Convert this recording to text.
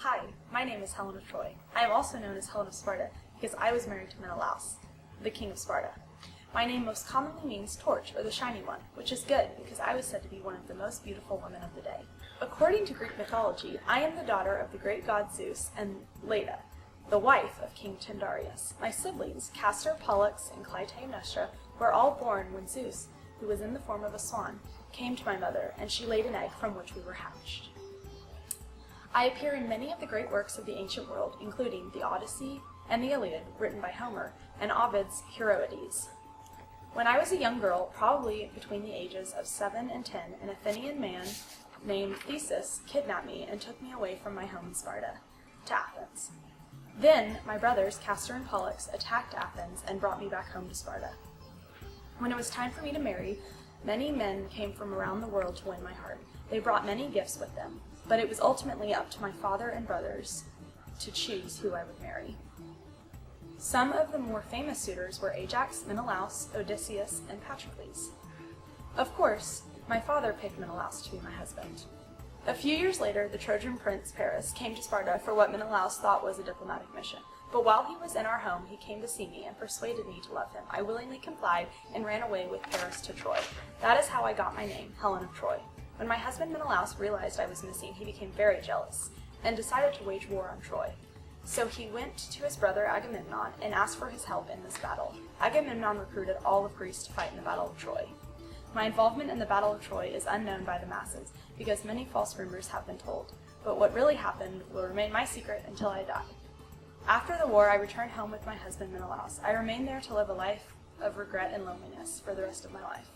Hi, my name is Helen of Troy. I am also known as Helen of Sparta because I was married to Menelaus, the king of Sparta. My name most commonly means torch or the shiny one, which is good because I was said to be one of the most beautiful women of the day. According to Greek mythology, I am the daughter of the great god Zeus and Leda, the wife of King Tyndareus. My siblings, Castor, Pollux, and Clytemnestra, were all born when Zeus, who was in the form of a swan, came to my mother, and she laid an egg from which we were hatched. I appear in many of the great works of the ancient world, including the Odyssey and the Iliad, written by Homer, and Ovid's Heroides. When I was a young girl, probably between the ages of 7 and 10, an Athenian man named Theseus kidnapped me and took me away from my home in Sparta to Athens. Then my brothers, Castor and Pollux, attacked Athens and brought me back home to Sparta. When it was time for me to marry, many men came from around the world to win my heart. They brought many gifts with them, but it was ultimately up to my father and brothers to choose who I would marry. Some of the more famous suitors were Ajax, Menelaus, Odysseus, and Patroclus. Of course, my father picked Menelaus to be my husband. A few years later, the Trojan prince Paris came to Sparta for what Menelaus thought was a diplomatic mission. But while he was in our home, he came to see me and persuaded me to love him. I willingly complied and ran away with Paris to Troy. That is how I got my name, Helen of Troy. When my husband Menelaus realized I was missing, he became very jealous and decided to wage war on Troy. So he went to his brother Agamemnon and asked for his help in this battle. Agamemnon recruited all of Greece to fight in the Battle of Troy. My involvement in the Battle of Troy is unknown by the masses because many false rumors have been told, but what really happened will remain my secret until I die. After the war, I returned home with my husband Menelaus. I remained there to live a life of regret and loneliness for the rest of my life.